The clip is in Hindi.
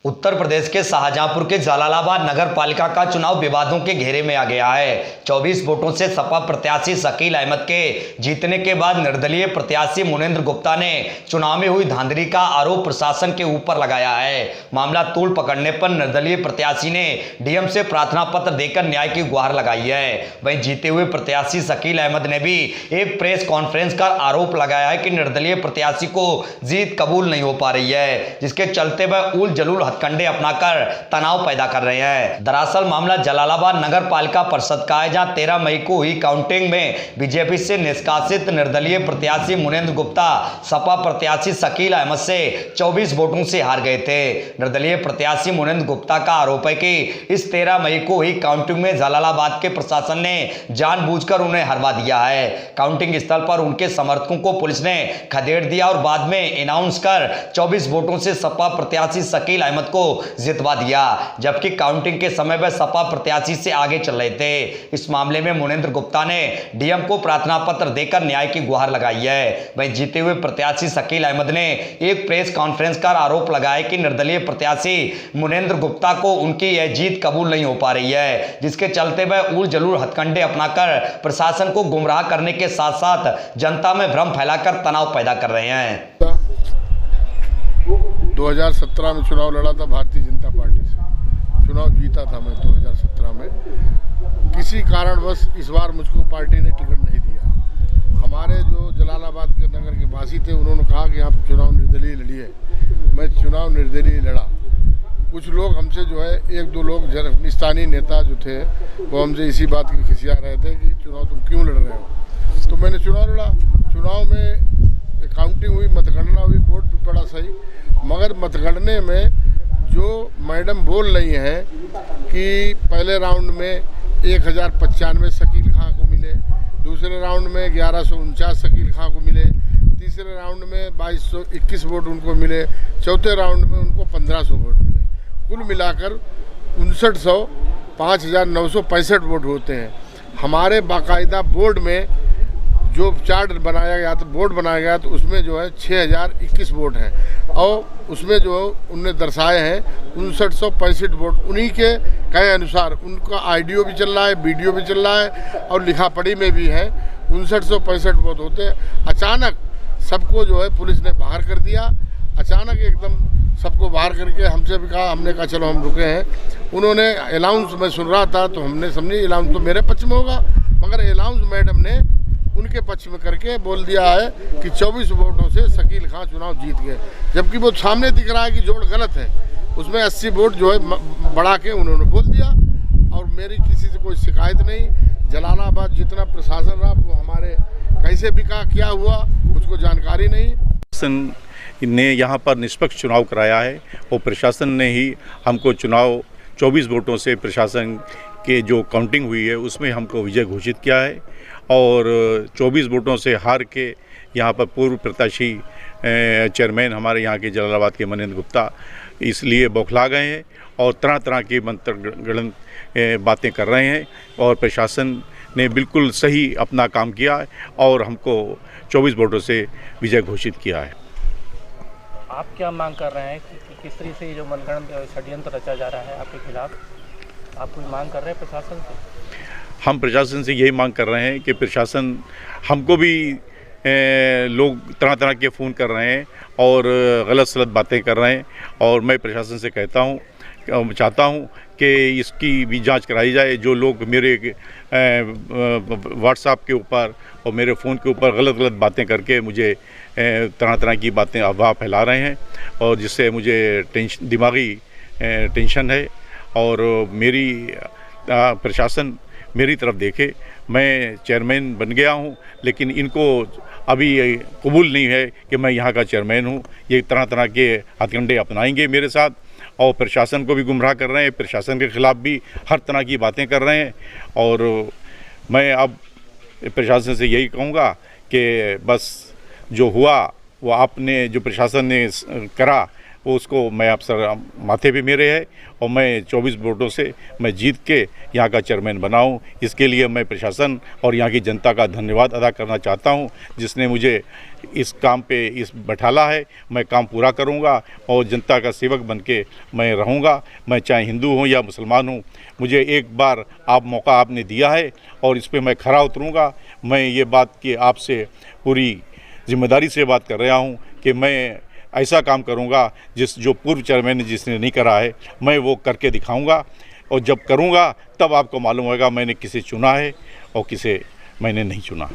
उत्तर प्रदेश के शाहजहांपुर के जलालाबाद नगर पालिका का चुनाव विवादों के घेरे में आ गया है। 24 वोटों से सपा प्रत्याशी शकील अहमद के जीतने के बाद निर्दलीय प्रत्याशी मुनेंद्र गुप्ता ने चुनाव में हुई धांधली का आरोप प्रशासन के ऊपर लगाया है। मामला तूल पकड़ने पर निर्दलीय प्रत्याशी ने डीएम से प्रार्थना पत्र देकर न्याय की गुहार लगाई है। वहीं जीते हुए प्रत्याशी शकील अहमद ने भी एक प्रेस कॉन्फ्रेंस कर आरोप लगाया है कि निर्दलीय प्रत्याशी को जीत कबूल नहीं हो पा रही है, जिसके चलते वह उल जलूल हथकंडे अपनाकर तनाव पैदा कर रहे हैं। दरअसल मामला जलालाबाद नगर पालिका परिषद का है, जहां 13 मई को हुई काउंटिंग में बीजेपी से निष्कासित निर्दलीय प्रत्याशी मुनेंद्र गुप्ता सपा प्रत्याशी शकील अहमद से 24 वोटों से हार गए थे। निर्दलीय प्रत्याशी मुनेंद्र गुप्ता का आरोप है कि इस 13 मई को हुई काउंटिंग में जलालाबाद के प्रशासन ने जानबूझकर उन्हें हरवा दिया है। काउंटिंग स्थल पर उनके समर्थकों को पुलिस ने खदेड़ दिया और बाद में अनाउंस कर 24 वोटों से सपा प्रत्याशी शकील अहमद को जितवा दिया, जबकि काउंटिंग के समय वह सपा प्रत्याशी से आगे चल रहे थे। इस मामले में मुनेंद्र गुप्ता ने डीएम को प्रार्थना पत्र देकर न्याय की गुहार लगाई है। वहीं जीते हुए प्रत्याशी शकील अहमद ने एक प्रेस कॉन्फ्रेंस कर आरोप लगाया कि निर्दलीय प्रत्याशी मुनेंद्र गुप्ता को उनकी यह जीत कबूल नहीं हो पा रही है, जिसके चलते वह उल जलूल हथकंडे अपनाकर प्रशासन को गुमराह करने के साथ साथ जनता में भ्रम फैलाकर तनाव पैदा कर रहे हैं। 2017 में चुनाव लड़ा था भारतीय जनता पार्टी से, चुनाव जीता था मैं 2017 में। किसी कारणवश इस बार मुझको पार्टी ने टिकट नहीं दिया। हमारे जो जलालाबाद के नगर के वासी थे, उन्होंने कहा कि आप चुनाव निर्दलीय लड़िए। मैं चुनाव निर्दलीय लड़ा। कुछ लोग हमसे जो है, एक दो लोग स्थानीय नेता जो थे वो हमसे इसी बात की खिसिया रहे थे कि चुनाव तुम क्यों लड़ रहे हो। तो मैंने चुनाव लड़ा। चुनाव में काउंटिंग हुई, मतगणना हुई, वोट भी पड़ा सही, मगर मतगणने में जो मैडम बोल रही हैं कि पहले राउंड में 1095 शकील खां को मिले, दूसरे राउंड में 1149 शकील खां को मिले, तीसरे राउंड में 2221 वोट उनको मिले, चौथे राउंड में उनको 1500 वोट मिले। कुल मिलाकर 5900 5965 वोट होते हैं। हमारे बाकायदा बोर्ड में जो चार्ट बनाया गया था, बोर्ड बनाया गया, तो उसमें जो है 6021 वोट हैं और उसमें जो उनने दर्शाए हैं 5965 वोट। उन्हीं के कहे अनुसार उनका आईडियो भी चल रहा है, वीडियो भी चल रहा है और लिखा पढ़ी में भी है 5965 वोट होते हैं। अचानक सबको जो है पुलिस ने बाहर कर दिया। अचानक एकदम सबको बाहर करके हमसे भी कहा, हमने कहा चलो हम रुके हैं। उन्होंने अनाउंस, मैं सुन रहा था तो हमने समझे अनाउंस तो मेरे पक्ष में होगा, मगर अनाउंस मैडम ने उनके पक्ष में करके बोल दिया है कि 24 वोटों से शकील खां चुनाव जीत गए, जबकि वो सामने दिख रहा है कि जोड़ गलत है। उसमें 80 वोट जो है बढ़ा के उन्होंने बोल दिया और मेरी किसी से कोई शिकायत नहीं। जलालाबाद जितना प्रशासन रहा वो हमारे कैसे बिका, क्या हुआ, मुझको जानकारी नहीं। प्रशासन ने यहाँ पर निष्पक्ष चुनाव कराया है और प्रशासन ने ही हमको चुनाव 24 वोटों से प्रशासन के जो काउंटिंग हुई है उसमें हमको विजय घोषित किया है और 24 वोटों से हार के यहाँ पर पूर्व प्रत्याशी चेयरमैन हमारे यहाँ के जलालाबाद के मुनेंद्र गुप्ता इसलिए बौखला गए हैं और तरह तरह की मंत्रगणन बातें कर रहे हैं और प्रशासन ने बिल्कुल सही अपना काम किया है और हमको 24 वोटों से विजय घोषित किया है। आप क्या मांग कर रहे हैं कि किस तरीके से ये जो मनगढ़ंत षड्यंत्र रचा जा रहा है आपके खिलाफ, आप कोई मांग कर रहे हैं प्रशासन से? हम प्रशासन से यही मांग कर रहे हैं कि प्रशासन, हमको भी लोग तरह तरह के फ़ोन कर रहे हैं और गलत सलत बातें कर रहे हैं और मैं प्रशासन से चाहता हूं कि इसकी भी जांच कराई जाए। जो लोग मेरे व्हाट्सएप के ऊपर और मेरे फ़ोन के ऊपर गलत बातें करके मुझे तरह तरह की बातें अफवाह फैला रहे हैं और जिससे मुझे दिमागी टेंशन है और मेरी प्रशासन मेरी तरफ देखे। मैं चेयरमैन बन गया हूं, लेकिन इनको अभी कबूल नहीं है कि मैं यहां का चेयरमैन हूं। ये तरह तरह के हथकंडे अपनाएंगे मेरे साथ और प्रशासन को भी गुमराह कर रहे हैं, प्रशासन के ख़िलाफ़ भी हर तरह की बातें कर रहे हैं। और मैं अब प्रशासन से यही कहूँगा कि बस जो हुआ वो आपने, जो प्रशासन ने करा वो उसको मैं अफसर माथे पे मेरे है और मैं 24 वोटों से मैं जीत के यहाँ का चेयरमैन बनाऊँ। इसके लिए मैं प्रशासन और यहाँ की जनता का धन्यवाद अदा करना चाहता हूँ, जिसने मुझे इस काम पे बैठाला है। मैं काम पूरा करूँगा और जनता का सेवक बन के मैं रहूँगा। मैं चाहे हिंदू हूँ या मुसलमान हूँ, मुझे एक बार मौका आपने दिया है और इस पे मैं खरा उतरूँगा। मैं ये बात कि आपसे पूरी जिम्मेदारी से बात कर रहा हूँ कि मैं ऐसा काम करूँगा जो पूर्व चेयरमैन ने जिसने नहीं करा है, मैं वो करके दिखाऊँगा। और जब करूँगा तब आपको मालूम होगा मैंने किसे चुना है और किसे मैंने नहीं चुना।